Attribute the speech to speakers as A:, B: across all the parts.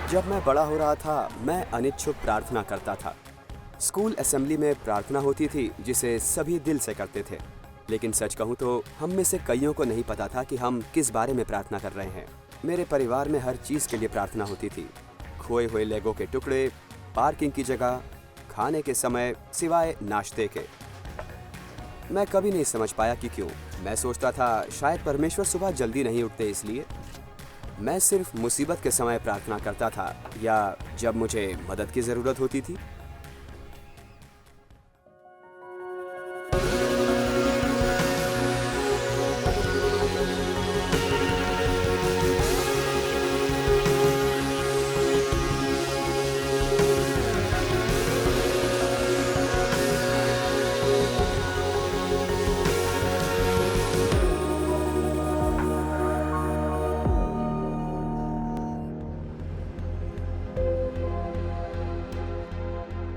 A: जब मैं बड़ा हो रहा था मैं अनिच्छुक प्रार्थना करता था। स्कूल असेंबली में प्रार्थना होती थी जिसे सभी दिल से करते थे, लेकिन सच कहूँ तो हम में से कईयों को नहीं पता था कि हम किस बारे में प्रार्थना कर रहे हैं। मेरे परिवार में हर चीज़ के लिए प्रार्थना होती थी। खोए हुए लेगो के टुकड़े, पार्किंग की जगह, खाने के समय, सिवाय नाश्ते के। मैं कभी नहीं समझ पाया कि क्यों। मैं सोचता था शायद परमेश्वर सुबह जल्दी नहीं उठते इसलिए। मैं सिर्फ मुसीबत के समय प्रार्थना करता था या जब मुझे मदद की ज़रूरत होती थी।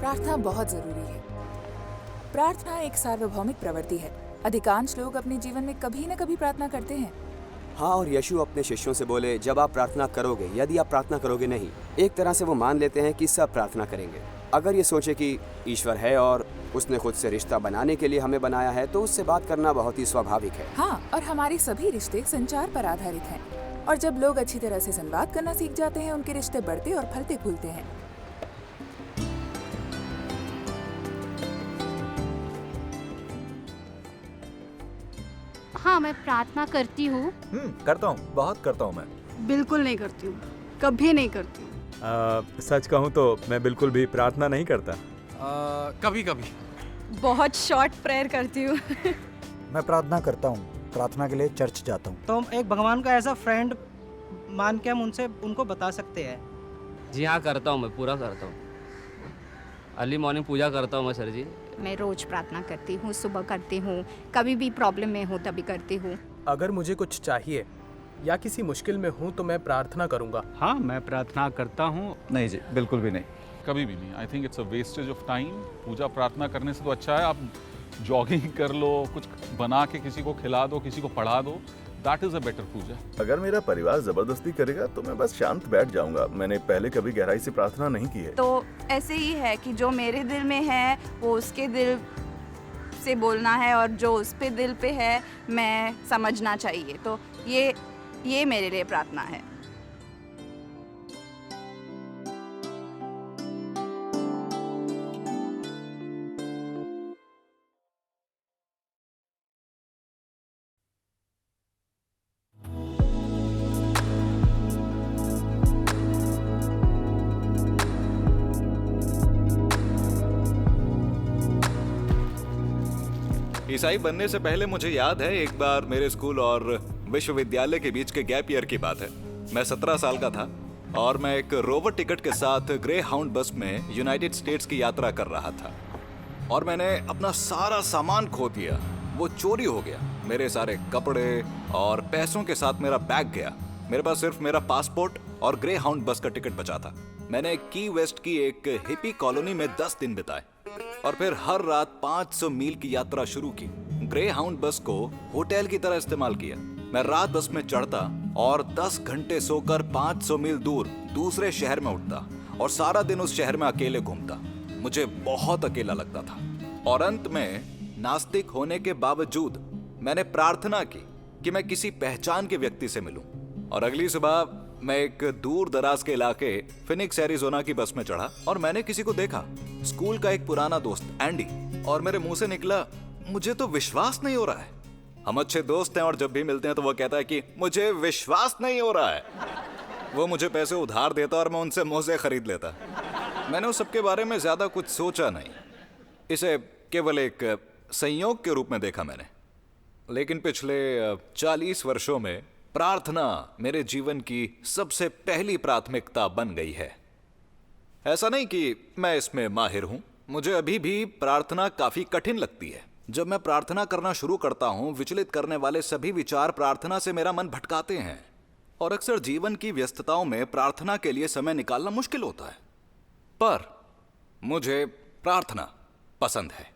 B: प्रार्थना बहुत जरूरी है। प्रार्थना एक सार्वभौमिक प्रवृत्ति है। अधिकांश लोग अपने जीवन में कभी न कभी प्रार्थना करते हैं।
A: हाँ, और यीशु अपने शिष्यों से बोले, जब आप प्रार्थना करोगे, यदि आप प्रार्थना करोगे नहीं। एक तरह से वो मान लेते हैं कि सब प्रार्थना करेंगे। अगर ये सोचे कि ईश्वर है और उसने खुद से रिश्ता बनाने के लिए हमें बनाया है, तो उससे बात करना बहुत ही स्वाभाविक है।
B: हाँ, और हमारे सभी रिश्ते संचार पर आधारित हैं। और जब लोग अच्छी तरह से संवाद करना सीख जाते हैं, उनके रिश्ते बढ़ते और फलते फूलते हैं।
C: हाँ, मैं प्रार्थना करती हूँ।
D: करता हूँ, बहुत करता हूँ मैं।
E: बिल्कुल नहीं करती हूँ, कभी नहीं करती हूँ।
D: सच कहूँ तो मैं बिल्कुल भी प्रार्थना नहीं करता।
F: कभी कभी
E: बहुत शॉर्ट प्रेयर करती हूँ।
G: मैं प्रार्थना करता हूँ, प्रार्थना के लिए चर्च जाता हूँ।
H: तो हम एक भगवान का ऐसा फ्रेंड मान के हम उनको बता सकते हैं।
I: जी हाँ, करता हूँ, मैं पूरा करता हूँ। अर्ली मॉर्निंग पूजा करता हूँ मैं सर जी।
C: मैं रोज प्रार्थना करती हूँ, सुबह करती हूँ, कभी भी प्रॉब्लम में हूँ तभी करती हूँ।
F: अगर मुझे कुछ चाहिए या किसी मुश्किल में हूँ तो मैं प्रार्थना करूँगा।
J: हाँ, मैं प्रार्थना करता हूँ।
G: नहीं जी, बिल्कुल भी नहीं।
K: कभी भी नहीं। I think it's a wastage of time. पूजा प्रार्थना करने से तो अच्छा है आप जॉगिंग कर लो, कुछ बना के किसी को खिला दो, किसी को पढ़ा दो। दैट इज अ बेटर पूजा।
L: अगर मेरा परिवार जबरदस्ती करेगा तो मैं बस शांत बैठ जाऊंगा। मैंने पहले कभी गहराई से प्रार्थना नहीं की है।
E: तो ऐसे ही है कि जो मेरे दिल में है वो उसके दिल से बोलना है, और जो उस पे दिल पे है मैं समझना चाहिए। तो ये मेरे लिए प्रार्थना है।
M: ईसाई बनने से पहले मुझे याद है एक बार मेरे स्कूल और विश्वविद्यालय के बीच के गैप ईयर की बात है। मैं 17 साल का था और मैं एक रोवर टिकट के साथ ग्रे हाउंड बस में यूनाइटेड स्टेट्स की यात्रा कर रहा था और मैंने अपना सारा सामान खो दिया। वो चोरी हो गया। मेरे सारे कपड़े और पैसों के साथ मेरा बैग गया। मेरे पास सिर्फ मेरा पासपोर्ट और ग्रे हाउंड बस का टिकट बचा था। मैंने की वेस्ट की एक हिपी कॉलोनी में 10 दिन बिताए और फिर हर रात 500 मील की यात्रा शुरू की। ग्रे हाउंड बस को होटल की तरह इस्तेमाल किया। मैं रात बस में चढ़ता और 10 घंटे सोकर 500 मील दूर दूसरे शहर में उठता और सारा दिन उस शहर में अकेले घूमता। मुझे बहुत अकेला लगता था और अंत में नास्तिक होने के बावजूद मैंने प्रार्थना की कि मैं किसी पहचान के व्यक्ति से मिलूं। और अगली सुबह मैं एक दूर दराज के इलाके फिनिक्स एरिज़ोना की बस में चढ़ा और मैंने किसी को देखा। स्कूल का एक पुराना दोस्त एंडी। और मेरे मुंह से निकला, मुझे तो विश्वास नहीं हो रहा है। हम अच्छे दोस्त हैं और जब भी मिलते हैं तो वो कहता है कि मुझे विश्वास नहीं हो रहा है। वो मुझे पैसे उधार देता और मैं उनसे मोज़े खरीद लेता। मैंने उस सबके बारे में ज्यादा कुछ सोचा नहीं। इसे केवल एक संयोग के रूप में देखा मैंने। लेकिन पिछले 40 वर्षों में प्रार्थना मेरे जीवन की सबसे पहली प्राथमिकता बन गई है। ऐसा नहीं कि मैं इसमें माहिर हूं, मुझे अभी भी प्रार्थना काफी कठिन लगती है। जब मैं प्रार्थना करना शुरू करता हूं, विचलित करने वाले सभी विचार प्रार्थना से मेरा मन भटकाते हैं और अक्सर जीवन की व्यस्तताओं में प्रार्थना के लिए समय निकालना मुश्किल होता है। पर मुझे प्रार्थना पसंद है।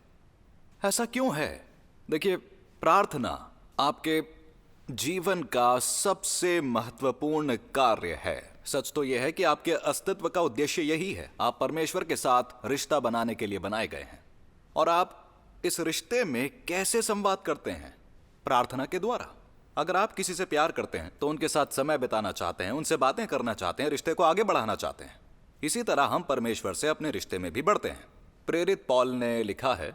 M: ऐसा क्यों है? देखिए, प्रार्थना आपके जीवन का सबसे महत्वपूर्ण कार्य है। सच तो यह है कि आपके अस्तित्व का उद्देश्य यही है। आप परमेश्वर के साथ रिश्ता बनाने के लिए बनाए गए हैं। और आप इस रिश्ते में कैसे संवाद करते हैं? प्रार्थना के द्वारा। अगर आप किसी से प्यार करते हैं तो उनके साथ समय बिताना चाहते हैं, उनसे बातें करना चाहते हैं, रिश्ते को आगे बढ़ाना चाहते हैं। इसी तरह हम परमेश्वर से अपने रिश्ते में भी बढ़ते हैं। प्रेरित पौल ने लिखा है,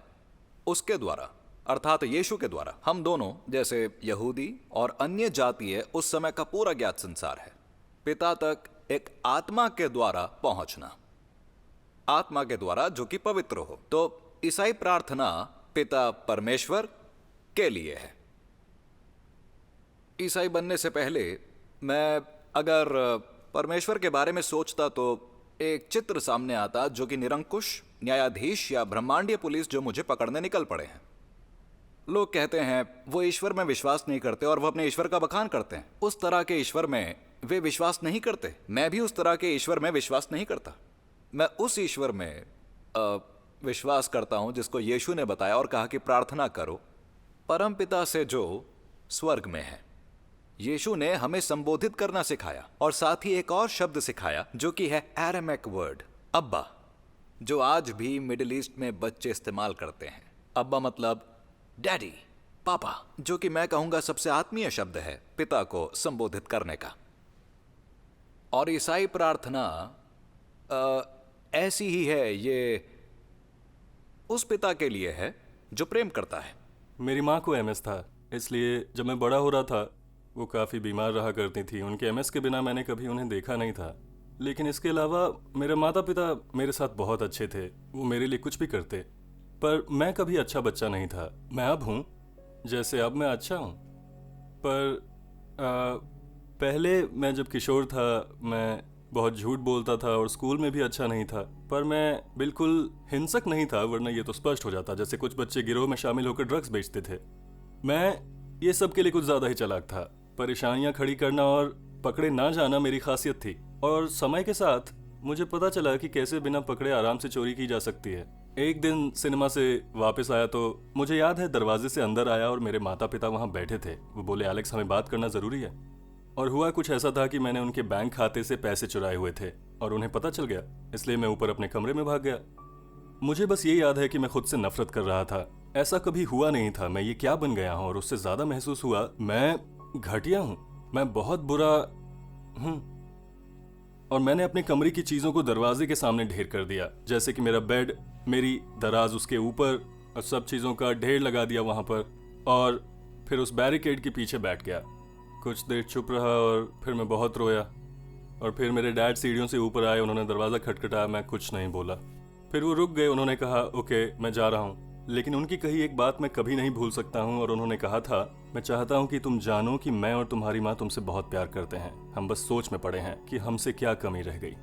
M: उसके द्वारा अर्थात यीशु के द्वारा हम दोनों जैसे यहूदी और अन्य जातीय उस समय का पूरा ज्ञात संसार है, पिता तक एक आत्मा के द्वारा पहुंचना, आत्मा के द्वारा जो कि पवित्र हो। तो ईसाई प्रार्थना पिता परमेश्वर के लिए है। ईसाई बनने से पहले मैं अगर परमेश्वर के बारे में सोचता तो एक चित्र सामने आता जो कि निरंकुश न्यायाधीश या ब्रह्मांडीय पुलिस जो मुझे पकड़ने निकल पड़े हैं। लोग कहते हैं वो ईश्वर में विश्वास नहीं करते और वो अपने ईश्वर का बखान करते हैं। उस तरह के ईश्वर में वे विश्वास नहीं करते। मैं भी उस तरह के ईश्वर में विश्वास नहीं करता। मैं उस ईश्वर में विश्वास करता हूं जिसको यीशु ने बताया और कहा कि प्रार्थना करो परम पिता से जो स्वर्ग में है। यीशु ने हमें संबोधित करना सिखाया और साथ ही एक और शब्द सिखाया जो कि है एरामिक वर्ड, अब्बा, जो आज भी मिडिल ईस्ट में बच्चे इस्तेमाल करते हैं। अब्बा मतलब डैडी, पापा, जो कि मैं कहूंगा सबसे आत्मीय शब्द है पिता को संबोधित करने का। और ईसाई प्रार्थना ऐसी ही है, ये उस पिता के लिए है जो प्रेम करता है।
N: मेरी माँ को एमएस था, इसलिए जब मैं बड़ा हो रहा था वो काफ़ी बीमार रहा करती थी। उनके एमएस के बिना मैंने कभी उन्हें देखा नहीं था। लेकिन इसके अलावा मेरे माता पिता मेरे साथ बहुत अच्छे थे। वो मेरे लिए कुछ भी करते, पर मैं कभी अच्छा बच्चा नहीं था। मैं अब हूँ जैसे अब मैं अच्छा हूँ, पर पहले मैं जब किशोर था मैं बहुत झूठ बोलता था और स्कूल में भी अच्छा नहीं था। पर मैं बिल्कुल हिंसक नहीं था, वरना ये तो स्पष्ट हो जाता। जैसे कुछ बच्चे गिरोह में शामिल होकर ड्रग्स बेचते थे। मैं ये सब के लिए कुछ ज़्यादा ही चालाक था। परेशानियां खड़ी करना और पकड़े ना जाना मेरी खासियत थी। और समय के साथ मुझे पता चला कि कैसे बिना पकड़े आराम से चोरी की जा सकती है। एक दिन सिनेमा से वापस आया तो मुझे याद है दरवाजे से अंदर आया और मेरे माता पिता वहाँ बैठे थे। वो बोले, एलेक्स हमें बात करना ज़रूरी है। और हुआ कुछ ऐसा था कि मैंने उनके बैंक खाते से पैसे चुराए हुए थे और उन्हें पता चल गया, इसलिए मैं ऊपर अपने कमरे में भाग गया। मुझे बस ये याद है कि मैं खुद से नफरत कर रहा था। ऐसा कभी हुआ नहीं था। मैं ये क्या बन गया हूँ? और उससे ज़्यादा महसूस हुआ मैं घटिया हूँ, मैं बहुत बुरा हूँ। और मैंने अपने कमरे की चीज़ों को दरवाजे के सामने ढेर कर दिया, जैसे कि मेरा बेड, मेरी दराज उसके ऊपर, और सब चीज़ों का ढेर लगा दिया वहाँ पर। और फिर उस बैरिकेड के पीछे बैठ गया। कुछ देर चुप रहा और फिर मैं बहुत रोया। और फिर मेरे डैड सीढ़ियों से ऊपर आए, उन्होंने दरवाज़ा खटखटाया, मैं कुछ नहीं बोला। फिर वो रुक गए, उन्होंने कहा ओके मैं जा रहा हूँ। लेकिन उनकी कही एक बात मैं कभी नहीं भूल सकता हूँ, और उन्होंने कहा था, मैं चाहता हूँ कि तुम जानो कि मैं और तुम्हारी माँ तुमसे बहुत प्यार करते हैं। हम बस सोच में पड़े हैं कि हमसे क्या कमी रह गई।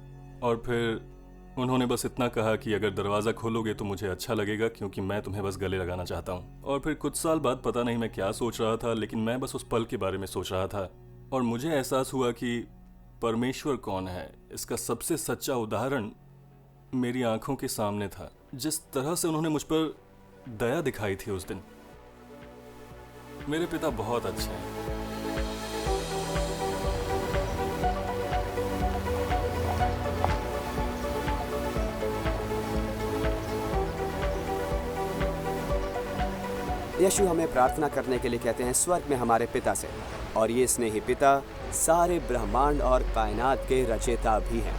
N: और फिर उन्होंने बस इतना कहा कि अगर दरवाज़ा खोलोगे तो मुझे अच्छा लगेगा, क्योंकि मैं तुम्हें बस गले लगाना चाहता हूँ। और फिर कुछ साल बाद पता नहीं मैं क्या सोच रहा था, लेकिन मैं बस उस पल के बारे में सोच रहा था और मुझे एहसास हुआ कि परमेश्वर कौन है इसका सबसे सच्चा उदाहरण मेरी आंखों के सामने था। जिस तरह से उन्होंने मुझ पर दया दिखाई थी उस दिन। मेरे पिता बहुत अच्छे हैं।
A: यीशु हमें प्रार्थना करने के लिए कहते हैं स्वर्ग में हमारे पिता से, और ये स्नेही पिता सारे ब्रह्मांड और कायनात के रचयिता भी हैं।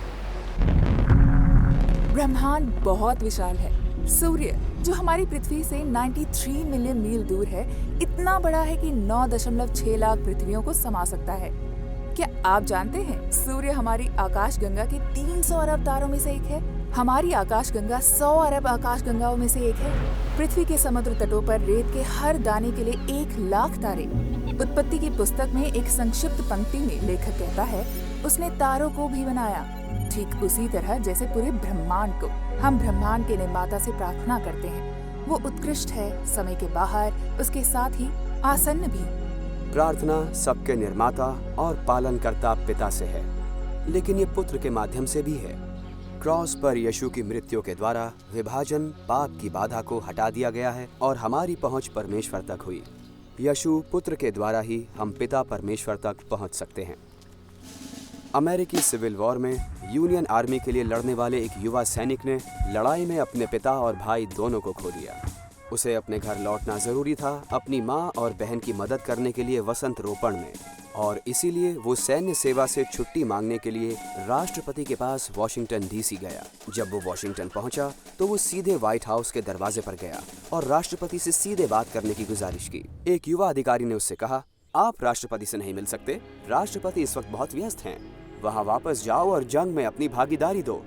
B: ब्रह्मांड बहुत विशाल है। सूर्य जो हमारी पृथ्वी से 93 मिलियन मील दूर है, इतना बड़ा है कि 9.6 लाख पृथ्वियों को समा सकता है। क्या आप जानते हैं सूर्य हमारी आकाशगंगा के 300 अरब तारों में से एक है। हमारी आकाशगंगा 100 अरब आकाशगंगाओं में से एक है। पृथ्वी के समुद्र तटों पर रेत के हर दाने के लिए 1 लाख तारे। उत्पत्ति की पुस्तक में एक संक्षिप्त पंक्ति में लेखक कहता है, उसने तारों को भी बनाया, ठीक उसी तरह जैसे पूरे ब्रह्मांड को। हम ब्रह्मांड के निर्माता से प्रार्थना करते हैं। वो उत्कृष्ट है, समय के बाहर, उसके साथ ही आसन्न भी।
A: प्रार्थना सबके निर्माता और पालनकर्ता पिता से है, लेकिन ये पुत्र के माध्यम से भी है। क्रॉस पर यीशु की मृत्यु के द्वारा विभाजन, पाप की बाधा को हटा दिया गया है और हमारी पहुंच परमेश्वर तक हुई। यीशु पुत्र के द्वारा ही हम पिता परमेश्वर तक पहुंच सकते हैं। अमेरिकी सिविल वॉर में यूनियन आर्मी के लिए लड़ने वाले एक युवा सैनिक ने लड़ाई में अपने पिता और भाई दोनों को खो दिया। उसे अपने घर लौटना जरूरी था अपनी माँ और बहन की मदद करने के लिए वसंत रोपण में, और इसीलिए वो सैन्य सेवा से छुट्टी मांगने के लिए राष्ट्रपति के पास वॉशिंगटन डीसी गया। जब वो वॉशिंगटन पहुंचा तो वो सीधे व्हाइट हाउस के दरवाजे पर गया और राष्ट्रपति से सीधे बात करने की गुजारिश की। एक युवा अधिकारी ने उससे कहा, आप राष्ट्रपति से नहीं मिल सकते, राष्ट्रपति इस वक्त बहुत व्यस्त हैं, वहां वापस जाओ और जंग में अपनी भागीदारी दो।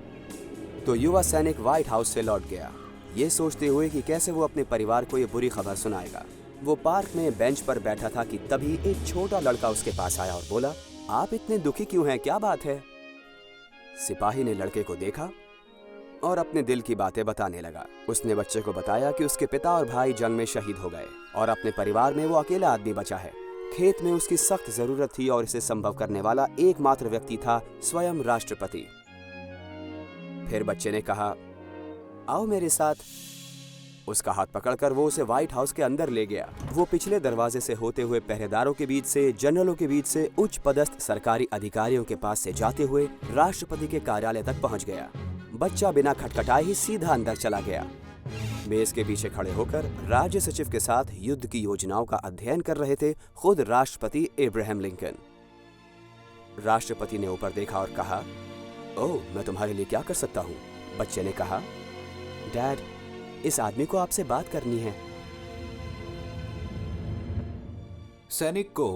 A: तो युवा सैनिक व्हाइट हाउस से लौट गया, ये सोचते हुए कि कैसे वो अपने परिवार को ये बुरी खबर सुनाएगा। वो पार्क में बेंच पर बैठा था कि तभी एक छोटा लड़का उसके पास आया और बोला, आप इतने दुखी क्यों हैं, क्या बात है? सिपाही ने लड़के को देखा और अपने दिल की बातें बताने लगा। उसने बच्चे को बताया कि उसके पिता और भाई जंग में शहीद हो गए और अपने परिवार में वो अकेला आदमी बचा है। खेत में उसकी सख्त जरूरत थी और इसे संभव करने वाला एकमात्र व्यक्ति था स्वयं राष्ट्रपति। फिर बच्चे ने कहा, आओ मेरे साथ। उसका हाथ पकड़कर वो उसे व्हाइट हाउस के अंदर ले गया। वो पिछले दरवाजे से होते हुए पहरेदारों के बीच से, जनरलों के बीच से, उच्च पदस्थ सरकारी अधिकारियों के पास से जाते हुए राष्ट्रपति के कार्यालय तक पहुंच गया। बच्चा बिना खटखटाए ही सीधा अंदर चला गया। मेज के पीछे खड़े होकर राज्य सचिव के साथ युद्ध की योजनाओं का अध्ययन कर रहे थे खुद राष्ट्रपति अब्राहम लिंकन। राष्ट्रपति ने ऊपर देखा और कहा, ओह, मैं तुम्हारे लिए क्या कर सकता हूँ? बच्चे ने कहा, डैड, इस आदमी को आपसे बात करनी है।
O: सैनिक को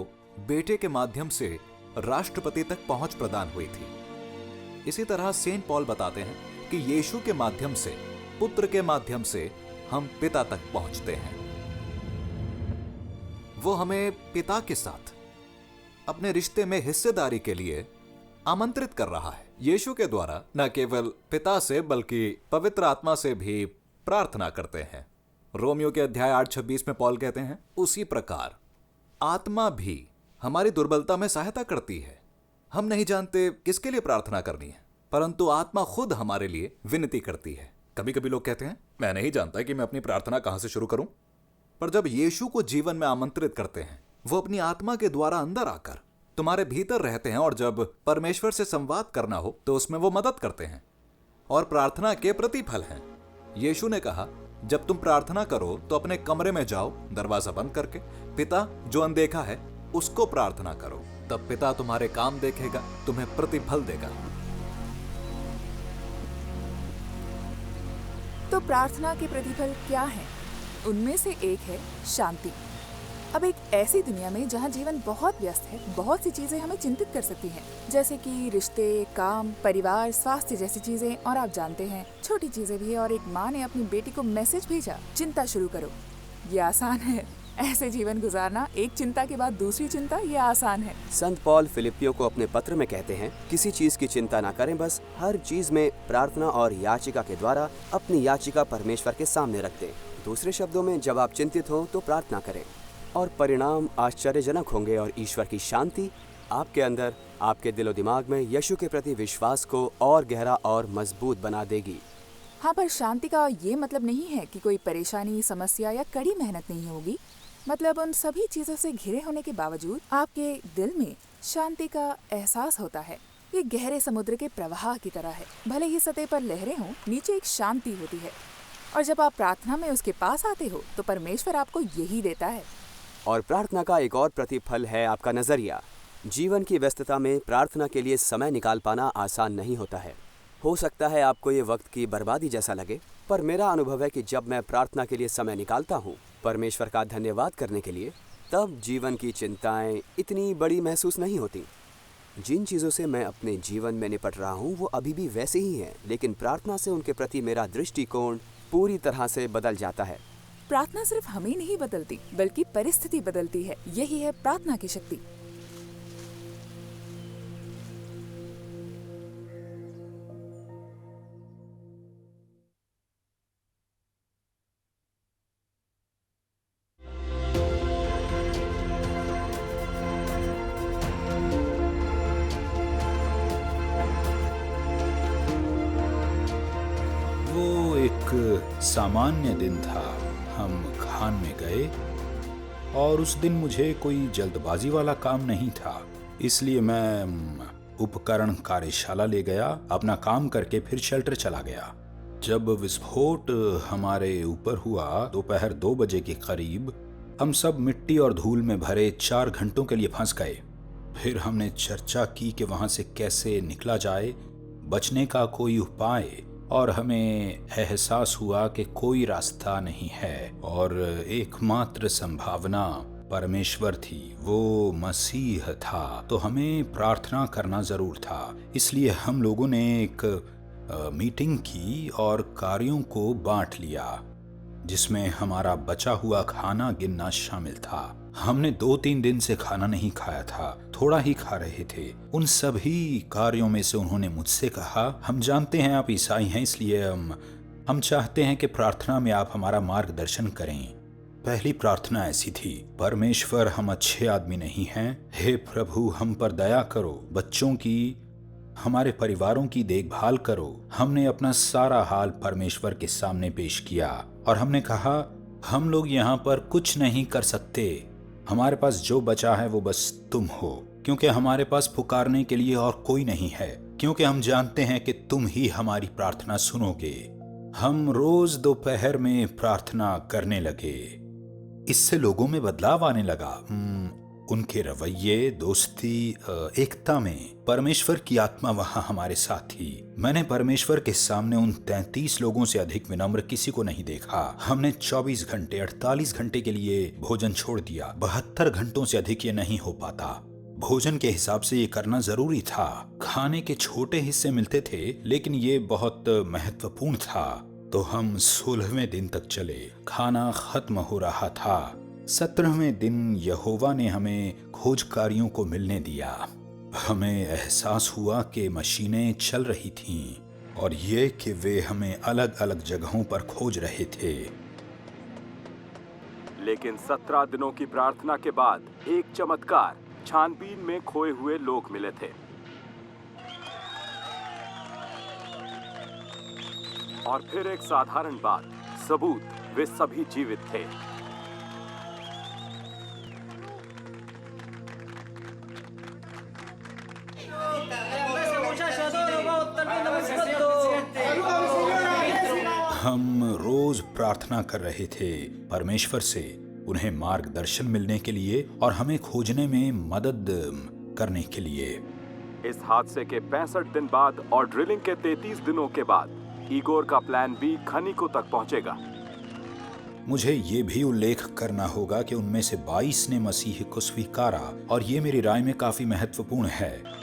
O: बेटे के माध्यम से राष्ट्रपति तक पहुंच प्रदान हुई थी। इसी तरह सेंट पॉल बताते हैं कि यीशु के माध्यम से, पुत्र के माध्यम से हम पिता तक पहुंचते हैं। वो हमें पिता के साथ अपने रिश्ते में हिस्सेदारी के लिए आमंत्रित कर रहा है। यीशु के द्वारा न केवल पिता से बल्कि पवित्र आत्मा से भी प्रार्थना करते हैं। रोमियो के अध्याय 8:26 में पॉल कहते हैं, उसी प्रकार आत्मा भी हमारी दुर्बलता में सहायता करती है। हम नहीं जानते किसके लिए प्रार्थना करनी है, परंतु आत्मा खुद हमारे लिए विनती करती है। कभी कभी लोग कहते हैं, मैं नहीं जानता कि मैं अपनी प्रार्थना कहां से शुरू करूं। पर जब यीशु को जीवन में आमंत्रित करते हैं, वो अपनी आत्मा के द्वारा अंदर आकर तुम्हारे भीतर रहते हैं, और जब परमेश्वर से संवाद करना हो तो उसमें वो मदद करते हैं और प्रार्थना के प्रतिफल हैं। यीशु ने कहा, जब तुम प्रार्थना करो तो अपने कमरे में जाओ, दरवाजा बंद करके पिता जो अनदेखा है उसको प्रार्थना करो, तब पिता तुम्हारे काम देखेगा, तुम्हें प्रतिफल देगा।
B: तो प्रार्थना के प्रतिफल क्या हैं? उनमें से एक है शांति। अब एक ऐसी दुनिया में जहाँ जीवन बहुत व्यस्त है, बहुत सी चीजें हमें चिंतित कर सकती हैं, जैसे कि रिश्ते, काम, परिवार, स्वास्थ्य जैसी चीजें, और आप जानते हैं छोटी चीजें भी। और एक माँ ने अपनी बेटी को मैसेज भेजा, चिंता शुरू करो। ये आसान है? ऐसे जीवन गुजारना, एक चिंता के बाद दूसरी चिंता, ये आसान है?
A: संत पॉल फिलिपियों को अपने पत्र में कहते हैं, किसी चीज की चिंता ना करें, बस हर चीज में प्रार्थना और याचिका के द्वारा अपनी याचिका परमेश्वर के सामने रख दें। दूसरे शब्दों में, जब आप चिंतित हो तो प्रार्थना करें और परिणाम आश्चर्यजनक होंगे, और ईश्वर की शांति आपके अंदर, आपके दिलो दिमाग में यीशु के प्रति विश्वास को और गहरा और मजबूत बना देगी।
B: हाँ, पर शांति का ये मतलब नहीं है कि कोई परेशानी, समस्या या कड़ी मेहनत नहीं होगी। मतलब उन सभी चीजों से घिरे होने के बावजूद आपके दिल में शांति का एहसास होता है। ये गहरे समुद्र के प्रवाह की तरह है। भले ही सतह पर लहरें हों, नीचे एक शांति होती है, और जब आप प्रार्थना में उसके पास आते हो तो परमेश्वर आपको यही देता है।
A: और प्रार्थना का एक और प्रतिफल है आपका नजरिया। जीवन की व्यस्तता में प्रार्थना के लिए समय निकाल पाना आसान नहीं होता है। हो सकता है आपको ये वक्त की बर्बादी जैसा लगे, पर मेरा अनुभव है कि जब मैं प्रार्थना के लिए समय निकालता हूँ परमेश्वर का धन्यवाद करने के लिए, तब जीवन की चिंताएं इतनी बड़ी महसूस नहीं होती। जिन चीज़ों से मैं अपने जीवन में निपट रहा हूँ वो अभी भी वैसे ही हैं, लेकिन प्रार्थना से उनके प्रति मेरा दृष्टिकोण पूरी तरह से बदल जाता है।
B: प्रार्थना सिर्फ हमें नहीं बदलती, बल्कि परिस्थिति बदलती है। यही है प्रार्थना की शक्ति।
P: वो एक सामान्य दिन था। हम खान में गए और उस दिन मुझे कोई जल्दबाजी वाला काम नहीं था, इसलिए मैं उपकरण कार्यशाला ले गया, अपना काम करके फिर शेल्टर चला गया। जब विस्फोट हमारे ऊपर हुआ दोपहर 2 बजे के करीब, हम सब मिट्टी और धूल में भरे 4 घंटों के लिए फंस गए। फिर हमने चर्चा की कि वहां से कैसे निकला जाए, बचने का कोई उपाय, और हमें एहसास हुआ कि कोई रास्ता नहीं है और एकमात्र संभावना परमेश्वर थी, वो मसीह था। तो हमें प्रार्थना करना जरूर था। इसलिए हम लोगों ने एक मीटिंग की और कार्यों को बांट लिया, जिसमें हमारा बचा हुआ खाना गिनना शामिल था। हमने 2-3 दिन से खाना नहीं खाया था, थोड़ा ही खा रहे थे। उन सभी कार्यों में से उन्होंने मुझसे कहा, हम जानते हैं आप ईसाई हैं, इसलिए हम चाहते हैं कि प्रार्थना में आप हमारा मार्गदर्शन करें। पहली प्रार्थना ऐसी थी, परमेश्वर हम अच्छे आदमी नहीं हैं, हे प्रभु हम पर दया करो, बच्चों की, हमारे परिवारों की देखभाल करो। हमने अपना सारा हाल परमेश्वर के सामने पेश किया और हमने कहा, हम लोग यहाँ पर कुछ नहीं कर सकते, हमारे पास जो बचा है वो बस तुम हो, क्योंकि हमारे पास पुकारने के लिए और कोई नहीं है, क्योंकि हम जानते हैं कि तुम ही हमारी प्रार्थना सुनोगे। हम रोज दोपहर में प्रार्थना करने लगे। इससे लोगों में बदलाव आने लगा, उनके रवैये, दोस्ती, एकता में। परमेश्वर की आत्मा वहां हमारे साथ थी। मैंने परमेश्वर के सामने उन 33 लोगों से अधिक विनम्र किसी को नहीं देखा। हमने 24 घंटे 48 घंटे के लिए भोजन छोड़ दिया। 72 घंटों से अधिक ये नहीं हो पाता। भोजन के हिसाब से ये करना जरूरी था। खाने के छोटे हिस्से मिलते थे, लेकिन ये बहुत महत्वपूर्ण था। तो हम 16वें दिन तक चले। खाना खत्म हो रहा था। 17वें दिन यहोवा ने हमें खोजकारियों को मिलने दिया। हमें एहसास हुआ कि मशीनें चल रही थीं और ये कि वे हमें अलग अलग जगहों पर खोज रहे थे।
D: लेकिन 17 दिनों की प्रार्थना के बाद एक चमत्कार, छानबीन में खोए हुए लोग मिले थे। और फिर एक साधारण बात, सबूत, वे सभी जीवित थे।
P: हम रोज प्रार्थना कर रहे थे परमेश्वर से, उन्हें मार्गदर्शन मिलने के लिए और हमें खोजने में मदद करने के लिए।
D: इस हादसे के 65 दिन बाद और ड्रिलिंग के 33 दिनों के बाद इगोर का प्लान बी खनिकों तक पहुंचेगा।
P: मुझे ये भी उल्लेख करना होगा कि उनमें से 22 ने मसीह को स्वीकारा, और ये मेरी राय में काफी महत्वपूर्ण है।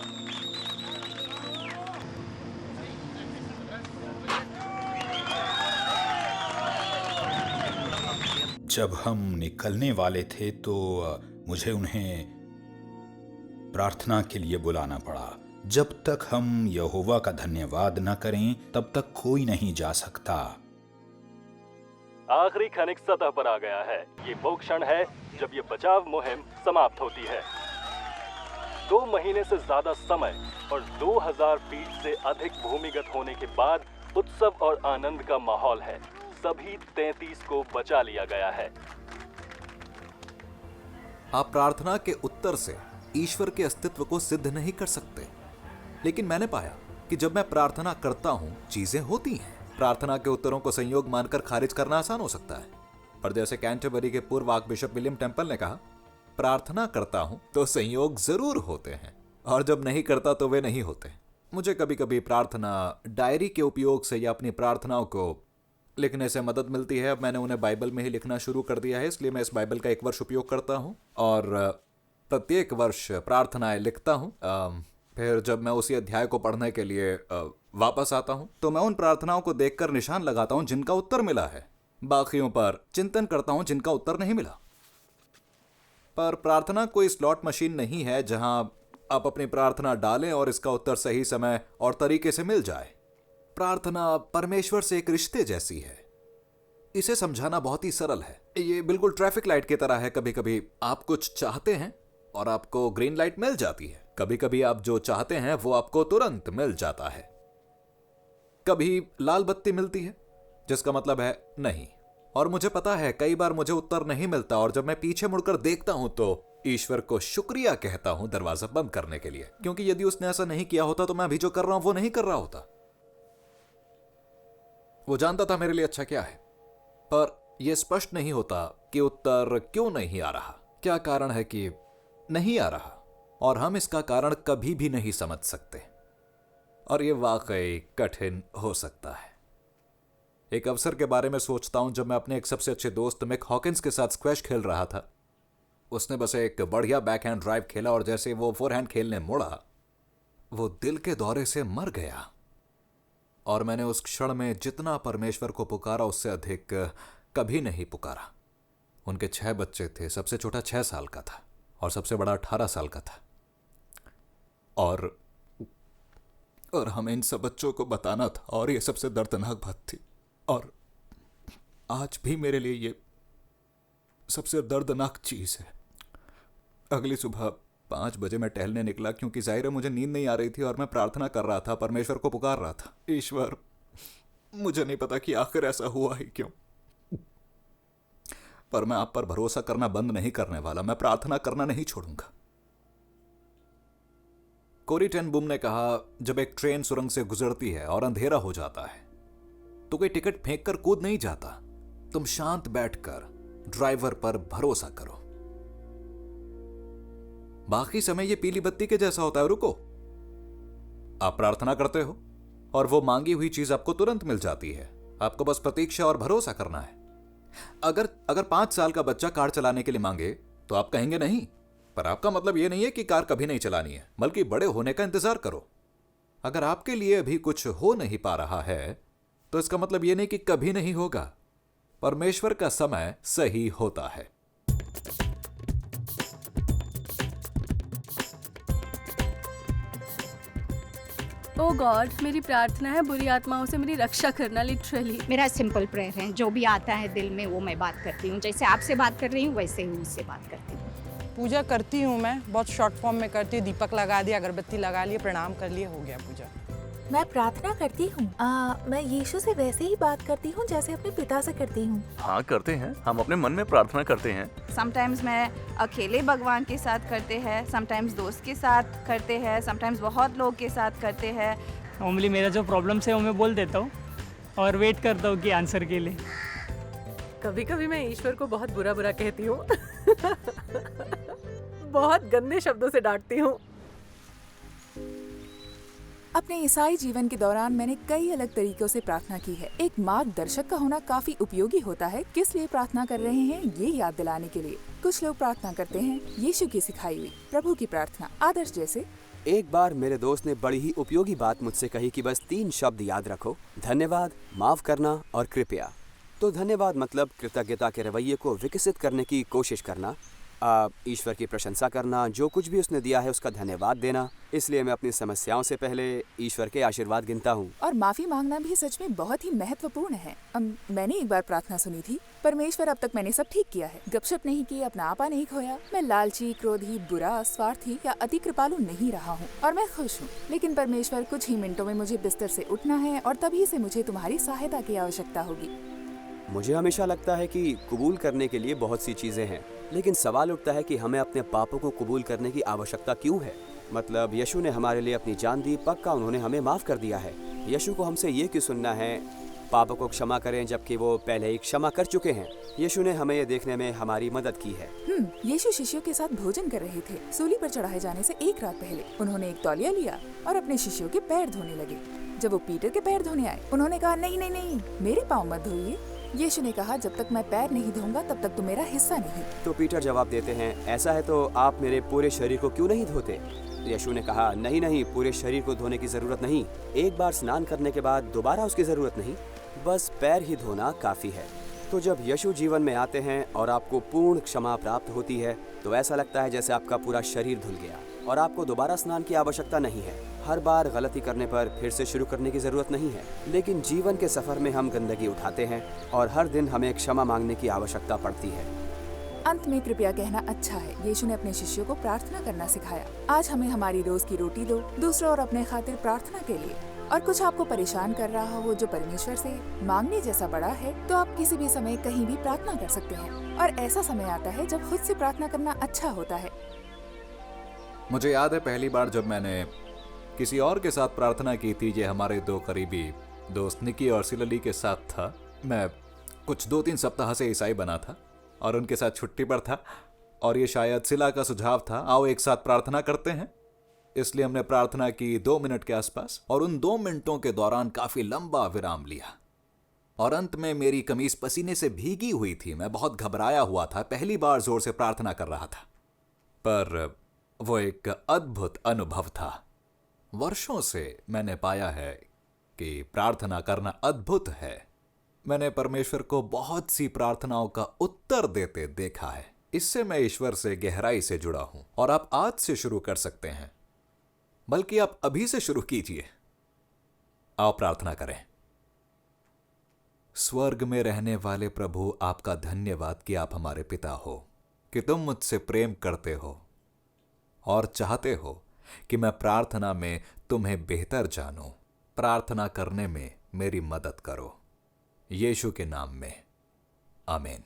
P: जब हम निकलने वाले थे तो मुझे उन्हें प्रार्थना के लिए बुलाना पड़ा। जब तक हम यहोवा का धन्यवाद न करें तब तक कोई नहीं जा सकता।
N: आखिरी खनिक सतह पर आ गया है। ये वो क्षण है जब ये बचाव मुहिम समाप्त होती है। 2 महीने से ज्यादा समय और 2000 फीट से अधिक भूमिगत होने के बाद उत्सव और आनंद का माहौल है। सभी 33 को बचा लिया गया है।
O: आप प्रार्थना के उत्तर से ईश्वर के अस्तित्व को सिद्ध नहीं कर सकते, लेकिन मैंने पाया कि जब मैं प्रार्थना करता हूं चीजें होती हैं। प्रार्थना के उत्तरों को संयोग मानकर खारिज करना आसान हो सकता है, पर जैसे कैंटरबरी के पूर्व आर्कबिशप विलियम टेम्पल ने कहा, प्रार्थना करता हूं तो संयोग जरूर होते हैं, और जब नहीं करता तो वे नहीं होते। मुझे कभी कभी प्रार्थना डायरी के उपयोग से या अपनी प्रार्थनाओं को लिखने से मदद मिलती है। अब मैंने उन्हें बाइबल में ही लिखना शुरू कर दिया है, इसलिए मैं इस बाइबल का 1 वर्ष उपयोग करता हूँ और प्रत्येक वर्ष प्रार्थनाएं लिखता हूँ। फिर जब मैं उसी अध्याय को पढ़ने के लिए वापस आता हूँ तो मैं उन प्रार्थनाओं को देखकर निशान लगाता हूँ जिनका उत्तर मिला है। बाकियों पर चिंतन करता हूँ जिनका उत्तर नहीं मिला। पर प्रार्थना कोई स्लॉट मशीन नहीं है जहां आप अपनी प्रार्थना डालें और इसका उत्तर सही समय और तरीके से मिल जाए। प्रार्थना परमेश्वर से एक रिश्ते जैसी है। इसे समझाना बहुत ही सरल है। ये बिल्कुल ट्रैफिक लाइट की तरह है। कभी कभी आप कुछ चाहते हैं और आपको ग्रीन लाइट मिल जाती है। कभी कभी आप जो चाहते हैं वो आपको तुरंत मिल जाता है। कभी लाल बत्ती मिलती है जिसका मतलब है नहीं। और मुझे पता है कई बार मुझे उत्तर नहीं मिलता और जब मैं पीछे मुड़कर देखता हूं तो ईश्वर को शुक्रिया कहता हूं दरवाजा बंद करने के लिए, क्योंकि यदि उसने ऐसा नहीं किया होता तो मैं अभी जो कर रहा हूं वो नहीं कर रहा होता। वो जानता था मेरे लिए अच्छा क्या है, पर यह स्पष्ट नहीं होता कि उत्तर क्यों नहीं आ रहा, क्या कारण है कि नहीं आ रहा, और हम इसका कारण कभी भी नहीं समझ सकते, और यह वाकई कठिन हो सकता है। एक अवसर के बारे में सोचता हूं जब मैं अपने एक सबसे अच्छे दोस्त मिक हॉकिंस के साथ स्क्वैश खेल रहा था। उसने बस एक बढ़िया बैकहैंड ड्राइव खेला और जैसे वो फोरहैंड खेलने मुड़ा, वो दिल के दौरे से मर गया। और मैंने उस क्षण में जितना परमेश्वर को पुकारा उससे अधिक कभी नहीं पुकारा। उनके 6 बच्चे थे, सबसे छोटा 6 साल का था और सबसे बड़ा 18 साल का था। और हमें इन सब बच्चों को बताना था, और ये सबसे दर्दनाक बात थी। और आज भी मेरे लिए ये सबसे दर्दनाक चीज है। अगली सुबह 5 बजे मैं टहलने निकला, क्योंकि जाहिर है मुझे नींद नहीं आ रही थी और मैं प्रार्थना कर रहा था, परमेश्वर को पुकार रहा था। ईश्वर, मुझे नहीं पता कि आखिर ऐसा हुआ ही क्यों, पर मैं आप पर भरोसा करना बंद नहीं करने वाला। मैं प्रार्थना करना नहीं छोड़ूंगा। कोरी टेन बुम ने कहा, जब एक ट्रेन सुरंग से गुजरती है और अंधेरा हो जाता है तो कोई टिकट फेंक कर कूद नहीं जाता। तुम शांत बैठकर ड्राइवर पर भरोसा करो। बाकी समय ये पीली बत्ती के जैसा होता है। रुको, आप प्रार्थना करते हो और वो मांगी हुई चीज आपको तुरंत मिल जाती है। आपको बस प्रतीक्षा और भरोसा करना है। अगर 5 साल का बच्चा कार चलाने के लिए मांगे तो आप कहेंगे नहीं, पर आपका मतलब यह नहीं है कि कार कभी नहीं चलानी है, बल्कि बड़े होने का इंतजार करो। अगर आपके लिए अभी कुछ हो नहीं पा रहा है तो इसका मतलब यह नहीं कि कभी नहीं होगा। परमेश्वर का समय सही होता है।
Q: ओ गॉड, मेरी प्रार्थना है बुरी आत्माओं से मेरी रक्षा करना। लिटरली
C: मेरा सिंपल प्रेयर है, जो भी आता है दिल में वो मैं बात करती हूँ। जैसे आपसे बात कर रही हूँ वैसे ही उससे बात करती हूँ।
R: पूजा करती हूँ मैं, बहुत शॉर्ट फॉर्म में करती हूँ। दीपक लगा दिया, अगरबत्ती लगा लिए, प्रणाम कर लिए, हो गया पूजा।
S: मैं प्रार्थना करती हूँ। मैं यीशु से वैसे ही बात करती हूँ जैसे अपने पिता से करती हूँ।
L: हाँ करते हैं, हम अपने मन में प्रार्थना करते हैं।
E: समटाइम्स मैं अकेले भगवान के साथ करते हैं, समटाइम्स दोस्त के साथ करते हैं, समटाइम्स बहुत लोग के साथ करते हैं।
T: नॉर्मली मेरा जो प्रॉब्लम्स है वो मैं बोल देता हूँ और वेट करता हूँ कि आंसर के लिए।
U: कभी कभी मैं ईश्वर को बहुत बुरा बुरा कहती हूँ बहुत गंदे शब्दों से डांटती हूँ।
B: अपने ईसाई जीवन के दौरान मैंने कई अलग तरीकों से प्रार्थना की है। एक मार्गदर्शक का होना काफी उपयोगी होता है, किस लिए प्रार्थना कर रहे हैं ये याद दिलाने के लिए। कुछ लोग प्रार्थना करते हैं यीशु की सिखाई हुई प्रभु की प्रार्थना, आदर्श जैसे।
A: एक बार मेरे दोस्त ने बड़ी ही उपयोगी बात मुझसे कही कि बस 3 शब्द याद रखो, धन्यवाद, माफ करना और कृपया। तो धन्यवाद मतलब कृतज्ञता के रवैये को विकसित करने की कोशिश करना, ईश्वर की प्रशंसा करना, जो कुछ भी उसने दिया है उसका धन्यवाद देना। इसलिए मैं अपनी समस्याओं से पहले ईश्वर के आशीर्वाद गिनता हूँ।
B: और माफी मांगना भी सच में बहुत ही महत्वपूर्ण है। मैंने एक बार प्रार्थना सुनी थी, परमेश्वर अब तक मैंने सब ठीक किया है, गपशप नहीं की, अपना आपा नहीं खोया, मैं लालची, क्रोधी, बुरा, स्वार्थी या अति कृपालु नहीं रहा हूँ और मैं खुश हूँ। लेकिन परमेश्वर, कुछ ही मिनटों में मुझे बिस्तर से उठना है और तभी से मुझे तुम्हारी सहायता की आवश्यकता होगी।
A: मुझे हमेशा लगता है कि कबूल करने के लिए बहुत सी चीजें हैं, लेकिन सवाल उठता है कि हमें अपने पापों को कबूल करने की आवश्यकता क्यों है। मतलब यीशु ने हमारे लिए अपनी जान दी, पक्का उन्होंने हमें माफ कर दिया है। यीशु को हमसे ये क्यों सुनना है पापों को क्षमा करें जबकि वो पहले ही क्षमा कर चुके हैं। यीशु ने हमें ये देखने में हमारी मदद की है।
B: यीशु शिष्यों के साथ भोजन कर रहे थे। सूली पर चढ़ाए जाने से 1 रात पहले उन्होंने एक तौलिया लिया और अपने शिष्यों के पैर धोने लगे। जब वो पीटर के पैर धोने आए, उन्होंने कहा नहीं नहीं नहीं, मेरे पाँव मत धोइए। यीशु ने कहा जब तक मैं पैर नहीं धोऊंगा तब तक तो मेरा हिस्सा नहीं।
A: तो पीटर जवाब देते हैं, ऐसा है तो आप मेरे पूरे शरीर को क्यों नहीं धोते। यीशु ने कहा नहीं नहीं, पूरे शरीर को धोने की जरूरत नहीं, एक बार स्नान करने के बाद दोबारा उसकी जरूरत नहीं, बस पैर ही धोना काफी है। तो जब यीशु जीवन में आते हैं और आपको पूर्ण क्षमा प्राप्त होती है तो ऐसा लगता है जैसे आपका पूरा शरीर धुल गया और आपको दोबारा स्नान की आवश्यकता नहीं है। हर बार गलती करने पर फिर से शुरू करने की जरूरत नहीं है। लेकिन जीवन के सफर में हम गंदगी उठाते हैं और हर दिन हमें क्षमा मांगने की आवश्यकता पड़ती है।
B: अंत में कृपया कहना अच्छा है। यीशु ने अपने शिष्यों को प्रार्थना करना सिखाया। आज हमें हमारी रोज की रोटी दो, दूसरों और अपने खातिर प्रार्थना के लिए और कुछ आपको परेशान कर रहा हो जो परमेश्वर से मांगने जैसा बड़ा है, तो आप किसी भी समय कहीं भी प्रार्थना कर सकते हैं। और ऐसा समय आता है जब खुद से प्रार्थना करना अच्छा होता है।
O: मुझे याद है पहली बार जब मैंने किसी और के साथ प्रार्थना की थी, ये हमारे दो करीबी दोस्त निकी और सिलली के साथ था। मैं कुछ 2-3 सप्ताह से ईसाई बना था और उनके साथ छुट्टी पर था, और ये शायद सिला का सुझाव था, आओ एक साथ प्रार्थना करते हैं। इसलिए हमने प्रार्थना की 2 मिनट के आसपास, और उन 2 मिनटों के दौरान काफी लंबा विराम लिया, और अंत में मेरी कमीज पसीने से भीगी हुई थी। मैं बहुत घबराया हुआ था, पहली बार जोर से प्रार्थना कर रहा था, पर वो एक अद्भुत अनुभव था। वर्षों से मैंने पाया है कि प्रार्थना करना अद्भुत है। मैंने परमेश्वर को बहुत सी प्रार्थनाओं का उत्तर देते देखा है। इससे मैं ईश्वर से गहराई से जुड़ा हूं, और आप आज से शुरू कर सकते हैं, बल्कि आप अभी से शुरू कीजिए। आओ प्रार्थना करें। स्वर्ग में रहने वाले प्रभु, आपका धन्यवाद कि आप हमारे पिता हो, कि तुम मुझसे प्रेम करते हो और चाहते हो कि मैं प्रार्थना में तुम्हें बेहतर जानूं। प्रार्थना करने में मेरी मदद करो, यीशु के नाम में, आमीन।